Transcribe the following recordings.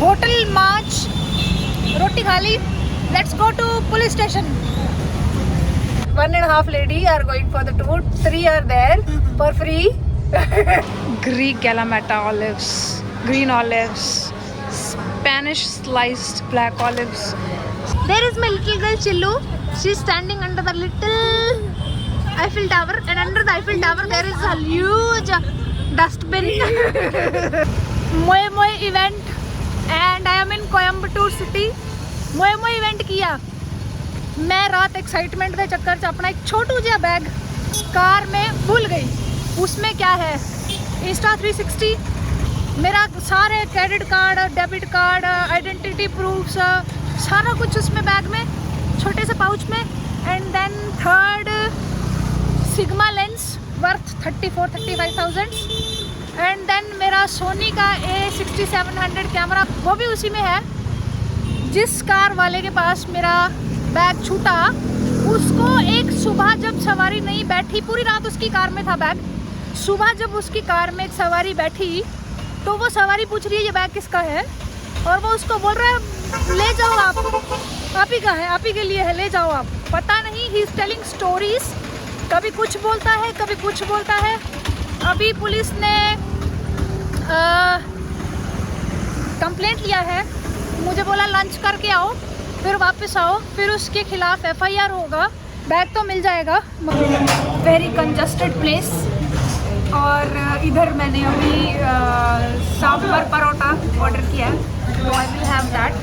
Hotel march, रोटी खा ली. Let's go to police station. 1.5 lady are going for the tour. 3 are there for free. Greek Kalamata olives, green olives, Spanish sliced black olives. There is my little girl Chillu. She's standing under the little Eiffel Tower, and under the Eiffel Tower there is a huge dustbin. Moe event, and I am in Coimbatore city. Moe event किया. मैं रात excitement के चक्कर से अपना एक छोटू जिहा bag car में भूल गई. उसमें क्या है, इंस्टा 360, मेरा सारे credit card, debit card, identity proofs, सारा कुछ उसमें बैग में, छोटे से पाउच में. And then third sigma lens worth 34-35,000. And then मेरा सोनी का A6700 कैमरा, वो भी उसी में है. जिस कार वाले के पास मेरा बैग छूटा, उसको एक सुबह जब सवारी नहीं बैठी, पूरी रात उसकी कार में था बैग, सुबह जब उसकी कार में एक सवारी बैठी तो वो सवारी पूछ रही है ये बैग किसका है, और वो उसको बोल रहा है ले जाओ आप ही का है, आप ही के लिए है, ले जाओ आप. पता नहीं, ही इज़ टेलिंग स्टोरीज. कभी कुछ बोलता है, कभी कुछ बोलता है. अभी पुलिस ने कंप्लेंट लिया है, मुझे बोला लंच करके आओ, फिर वापस आओ, फिर उसके खिलाफ FIR होगा. बैग तो मिल जाएगा. Very congested place. और इधर मैंने अभी सांभर परोठा ऑर्डर किया है, तो आई विल हैव दैट.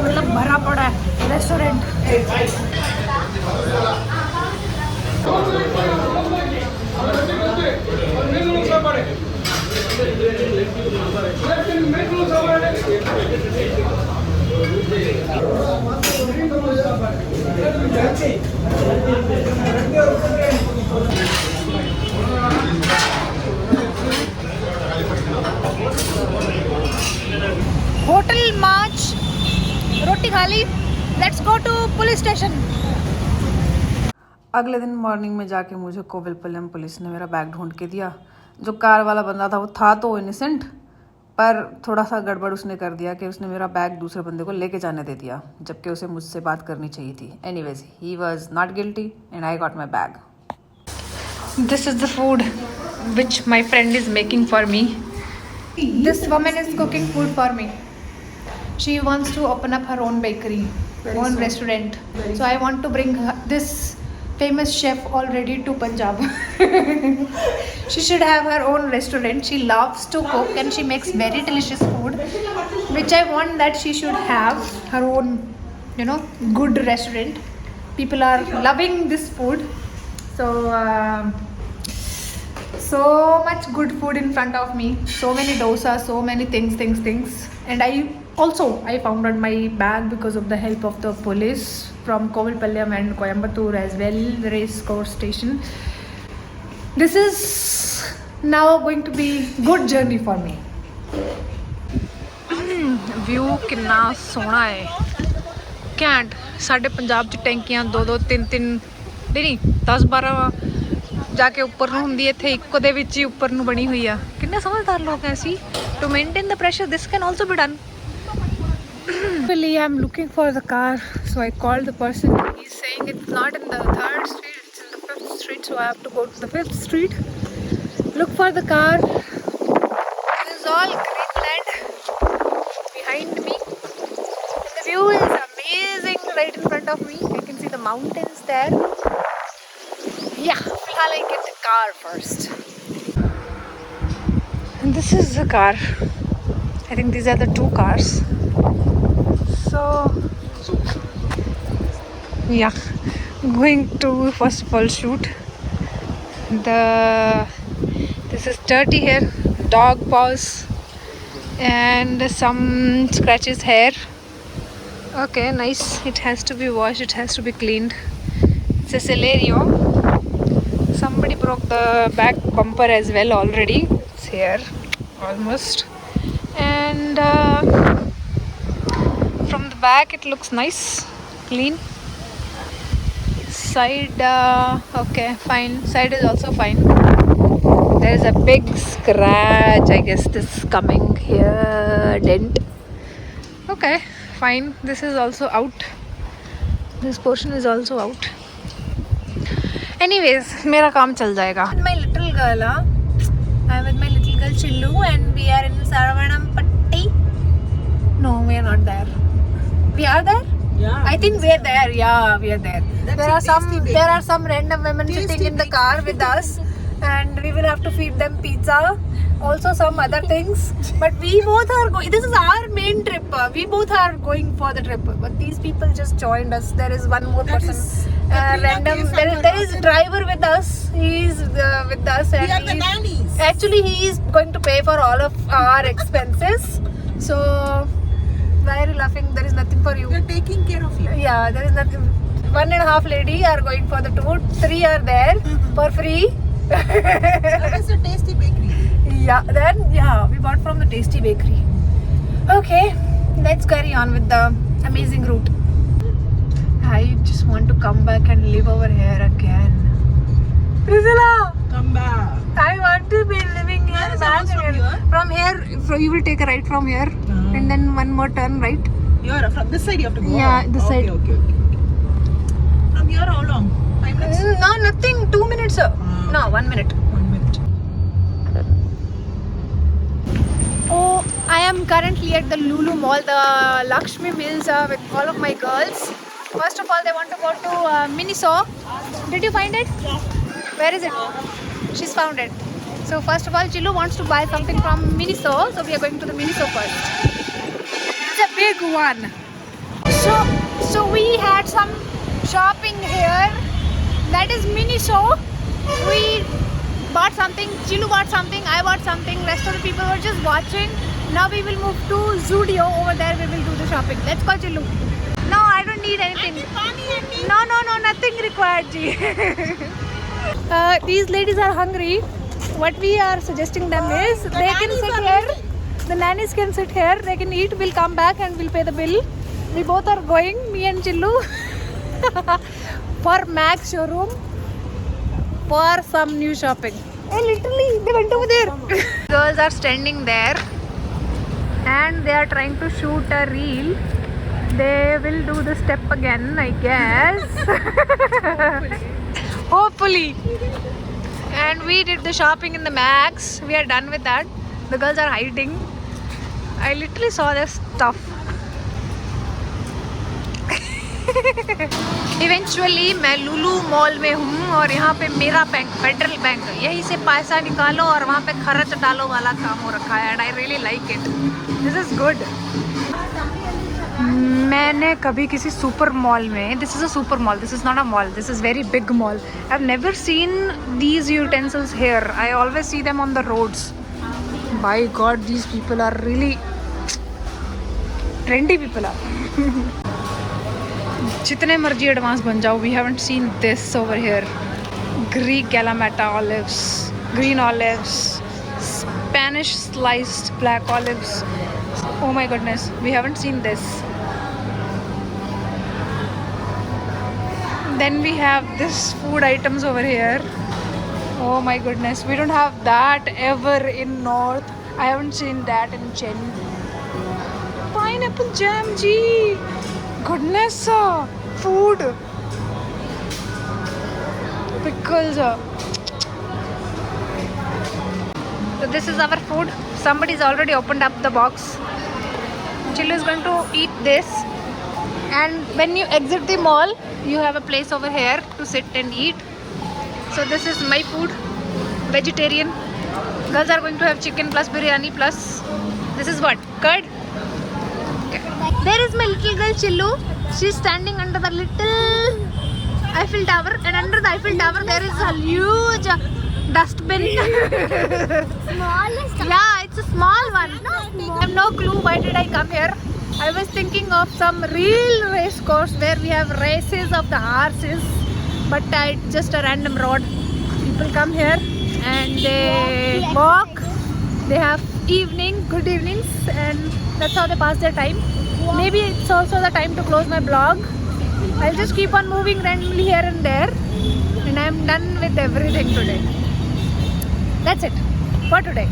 मतलब भरा पड़ा है रेस्टोरेंट. होटल मार्च, रोटी खा ली. Let's go to police station. अगले दिन मॉर्निंग में जाके मुझे कोविलपल्लम पुलिस ने मेरा बैग ढूंढ के दिया. जो कार वाला बंदा था वो था तो इनोसेंट, पर थोड़ा सा गड़बड़ उसने कर दिया कि उसने मेरा बैग दूसरे बंदे को लेके जाने दे दिया, जबकि उसे मुझसे बात करनी चाहिए थी. Anyways, he was not guilty and I got my bag. This is the food which my friend is making for me. This woman is cooking food for me. She wants to open up her own bakery, own restaurant. So I want to bring this famous chef already to Punjab. She should have her own restaurant. She loves to cook and she makes very delicious food, which I want that she should have her own, good restaurant. People are loving this food. So much good food in front of me. So many dosa, so many things. And I found out my bag because of the help of the police from Kovilpalayam and Coimbatore as well, the race course station. This is now going to be good journey for me. View कितना सोहना है, cantt. साढ़े पंजाब च टैंकियां 2-2, 3-3 नहीं 10-12 जाके ऊपर ਨੂੰ ਹੁੰਦੀ, ਇੱਥੇ ਇੱਕੋ ਦੇ ਵਿੱਚ ਹੀ ਉੱਪਰ ਨੂੰ ਬਣੀ ਹੋਈ ਆ. ਕਿੰਨੇ ਸਮਝਦਾਰ ਲੋਕ ਐ ਅਸੀਂ. To maintain the pressure, this can also be done. Actually, I'm looking for the car, so I called the person. He's saying it's not in the 3rd street, it's in the 5th street, so I have to go to the 5th street. Look for the car. This is all greenland behind me. The view is amazing right in front of me. I can see the mountains there. Yeah, I'll get the car first. And this is the car. I think these are the 2 cars. So yeah, going to first of all shoot. This is dirty here, dog paws and some scratches here. Okay, nice. It has to be washed, it has to be cleaned. It's a Celerio. Somebody broke the back bumper as well already. It's here almost. And from the back it looks nice, clean. Side okay, fine. Side is also fine. There is a big scratch, I guess this coming here, dent. Okay, fine. This is also out. This portion is also out. Anyways, मेरा काम चल जाएगा. My little girl, I'm with my little girl Chillu, and we are in Saravampatti. No, we are not there. We are there. Yeah. I think we are there. Yeah, we are there. There are some random women sitting in the car with us, and we will have to feed them pizza. Also some other things, but we both are going. This is our main trip. We both are going for the trip, but these people just joined us. There is one more person, random. There is a driver with us. He is with us, and We are the nannies. actually he is going to pay for all of our expenses. So why are you laughing? There is nothing for you. We are taking care of you. Yeah, there is nothing. 1.5 lady are going for the tour. 3 are there for free. That is a tasty bakery. Yeah, we bought from the Tasty Bakery. Okay, let's carry on with the amazing route. I just want to come back and live over here again. Priscilla, Come back. I want to be living here. Where is the house from here? From here, you will take a right from here, and then one more turn right. You're from this side you have to go. Yeah, this side. Okay. From here how long? 5 minutes? No, nothing. 2 minutes. No, 1 minute. 1 minute. Oh, I am currently at the Lulu Mall, the Lakshmi Mills, with all of my girls. First of all, they want to go to Miniso. Did you find it? Where is it? She's found it. So first of all, Chillu wants to buy something from Miniso. So we are going to the Miniso first. It's a big one. So we had some shopping here. That is Miniso. We bought something, Chillu bought something, I bought something, rest of the people were just watching. Now we will move to Zudio. Over there we will do the shopping. Let's go, Chillu. No, I don't need anything. No, nothing required, Ji. These ladies are hungry. What we are suggesting them is they can sit here. The nannies can sit here. They can eat. We'll come back and we'll pay the bill. We both are going, me and Chillu, for Max showroom for some new shopping. Hey, literally, they went over there. Girls are standing there and they are trying to shoot a reel. They will do the step again, I guess. Hopefully. And we did the shopping in the Max. We are done with that. The girls are hiding. I literally saw their stuff. Eventually मैं लुलु mall में हूँ और यहाँ पे मेरा bank, federal bank, यहीं से पैसा निकालो और वहाँ पे खर्च डालो वाला काम हो रखा है. And I really like it. This is good. मैंने कभी किसी सुपर मॉल में, this is a super mall, this is not a mall, this is very big mall. I have never seen these utensils here. I always see them on the roads. By god, these people are really trendy people are. जितने मर्जी advance बन जाओ, we haven't seen this over here. Greek Kalamata olives, green olives, Spanish sliced black olives. Oh my goodness, we haven't seen this. Then we have this food items over here. Oh my goodness, we don't have that ever in North. I haven't seen that in Chen. Pineapple jam, gee. Goodness, food. Pickles. So this is our food. Somebody's already opened up the box. Chillu is going to eat this. And when you exit the mall, you have a place over here to sit and eat. So this is my food. Vegetarian. Girls are going to have chicken plus biryani plus. This is what? Curd? There is my little girl Chillu. She's standing under the little Eiffel Tower, and under the Eiffel Tower there is a huge dustbin. Smallest. Yeah, it's a small one. I have no clue why did I come here. I was thinking of some real race course where we have races of the horses, but it's just a random road. People come here and they walk. They have good evenings, and that's how they pass their time. Maybe it's also the time to close my blog. I'll just keep on moving randomly here and there, and I'm done with everything today. That's it for today.